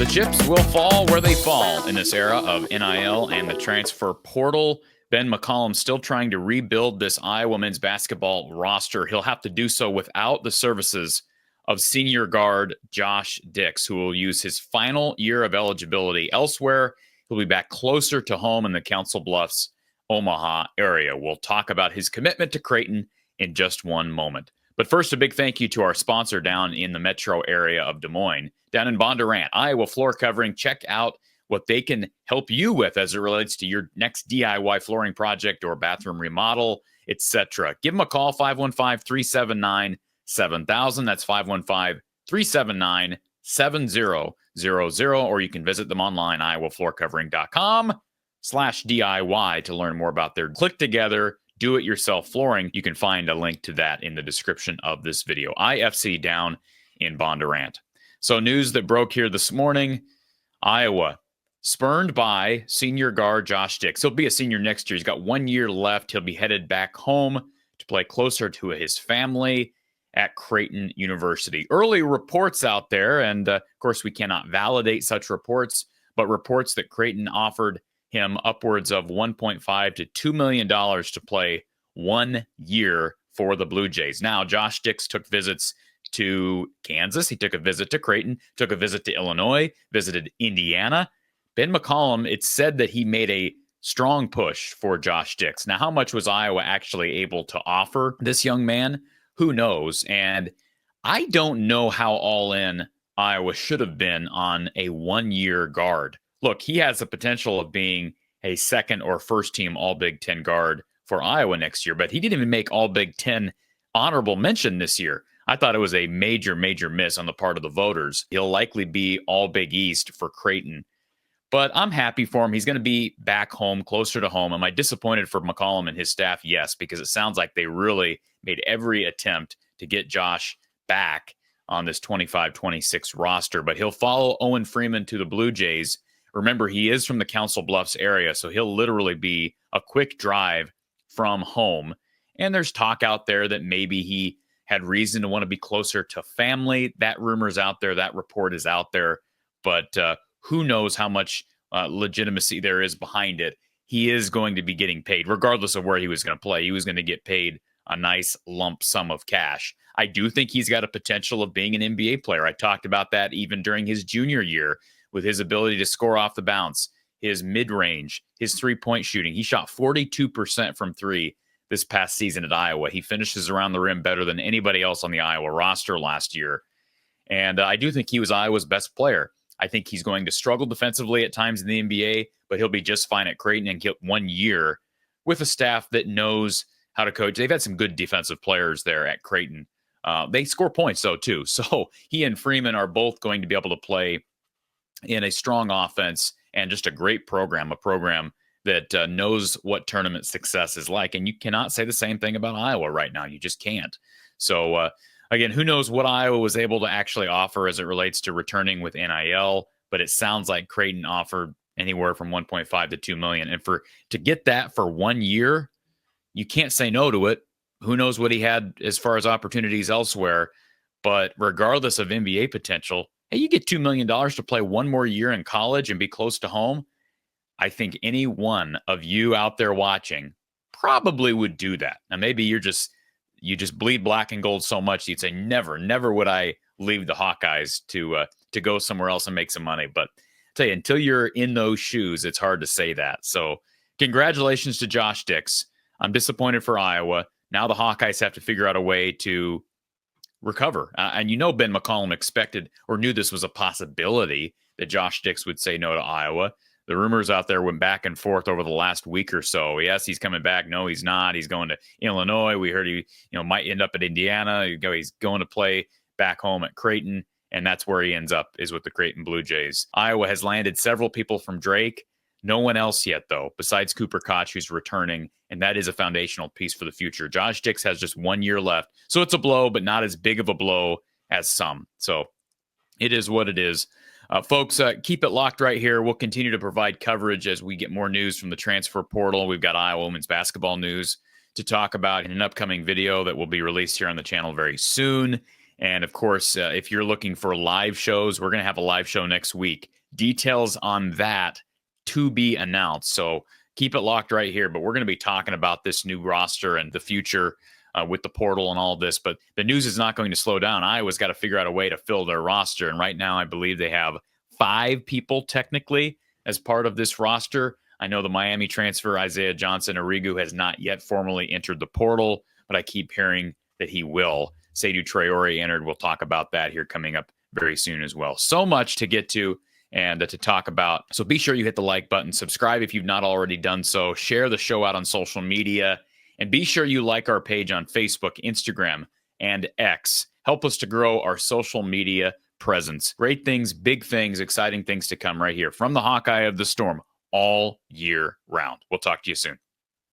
The chips will fall where they fall in this era of NIL and the transfer portal. Ben McCollum still trying to rebuild this Iowa men's basketball roster. He'll have to do so without the services of senior guard Josh Dix, who will use his final year of eligibility elsewhere. He'll be back closer to home in the Council Bluffs, Omaha area. We'll talk about his commitment to Creighton in just one moment. But first, a big thank you to our sponsor down in the metro area of Des Moines, down in Bondurant, Iowa floor covering. Check out what they can help you with as it relates to your next DIY flooring project or bathroom remodel, etc. Give them a call, 515-379-7000. That's 515-379-7000. Or you can visit them online, iowafloorcovering.com/DIY to learn more about their click together do-it-yourself flooring. You can find a link to that in the description of this video. IFC down in Bondurant. So news that broke here this morning, Iowa spurned by senior guard Josh Dix. He'll be a senior next year. He's got 1 year left. He'll be headed back home to play closer to his family at Creighton University. Early reports out there, and of course we cannot validate such reports, but reports that Creighton offered him upwards of $1.5 to $2 million to play 1 year for the Blue Jays. Now, Josh Dix took visits to Kansas. He took a visit to Creighton, took a visit to Illinois, visited Indiana. Ben McCollum, it's said that he made a strong push for Josh Dix. Now, how much was Iowa actually able to offer this young man? Who knows? And I don't know how all in Iowa should have been on a 1 year guard. Look, he has the potential of being a second or first team All Big Ten guard for Iowa next year, but he didn't even make All Big Ten honorable mention this year. I thought it was a major, major miss on the part of the voters. He'll likely be All Big East for Creighton, but I'm happy for him. He's going to be back home, closer to home. Am I disappointed for McCollum and his staff? Yes, because it sounds like they really made every attempt to get Josh back on this 25-26 roster, but he'll follow Owen Freeman to the Blue Jays. Remember, he is from the Council Bluffs area, so he'll literally be a quick drive from home. And there's talk out there that maybe he had reason to want to be closer to family. That rumor's out there. That report is out there. But who knows how much legitimacy there is behind it. He is going to be getting paid, regardless of where he was going to play. He was going to get paid a nice lump sum of cash. I do think he's got a potential of being an NBA player. I talked about that even during his junior year, with his ability to score off the bounce, his mid-range, his three-point shooting. He shot 42% from three this past season at Iowa. He finishes around the rim better than anybody else on the Iowa roster last year. And I do think he was Iowa's best player. I think he's going to struggle defensively at times in the NBA, but he'll be just fine at Creighton and get 1 year with a staff that knows how to coach. They've had some good defensive players there at Creighton. They score points, though, too. So he and Freeman are both going to be able to play in a strong offense and just a great program, a program that knows what tournament success is like. And you cannot say the same thing about Iowa right now. You just can't. So, again, who knows what Iowa was able to actually offer as it relates to returning with NIL, but it sounds like Creighton offered anywhere from 1.5 to 2 million. And to get that for 1 year, you can't say no to it. Who knows what he had as far as opportunities elsewhere, but regardless of NBA potential, hey, you get $2 million to play 1 more year in college and be close to home. I think any one of you out there watching probably would do that. Now, maybe you just bleed black and gold so much you'd say, never would I leave the Hawkeyes to go somewhere else and make some money. But I tell you, until you're in those shoes, it's hard to say that. So congratulations to Josh Dix. I'm disappointed for Iowa. Now the Hawkeyes have to figure out a way to recover. And Ben McCollum expected or knew this was a possibility that Josh Dix would say no to Iowa. The rumors out there went back and forth over the last week or so. Yes, he's coming back. No, he's not. He's going to Illinois. We heard he might end up at Indiana. He's going to play back home at Creighton, and that's where he ends up, is with the Creighton Bluejays. Iowa has landed several people from Drake. No one else yet, though, besides Cooper Koch, who's returning, and that is a foundational piece for the future. Josh Dix has just 1 year left, so it's a blow, but not as big of a blow as some. So it is what it is. Folks, keep it locked right here. We'll continue to provide coverage as we get more news from the transfer portal. We've got Iowa women's basketball news to talk about in an upcoming video that will be released here on the channel very soon. And of course, if you're looking for live shows, we're going to have a live show next week. Details on that to be announced. So keep it locked right here. But we're going to be talking about this new roster and the future with the portal and all this. But the news is not going to slow down. Iowa's got to figure out a way to fill their roster. And right now, I believe they have 5 people technically as part of this roster. I know the Miami transfer, Isaiah Johnson-Arrigu, has not yet formally entered the portal, but I keep hearing that he will. Seydou Traore entered. We'll talk about that here coming up very soon as well. So much to get to and to talk about. So be sure you hit the like button, subscribe if you've not already done so, share the show out on social media, and be sure you like our page on Facebook, Instagram, and X. Help us to grow our social media presence. Great things, big things, exciting things to come right here from the Hawkeye of the Storm all year round. We'll talk to you soon.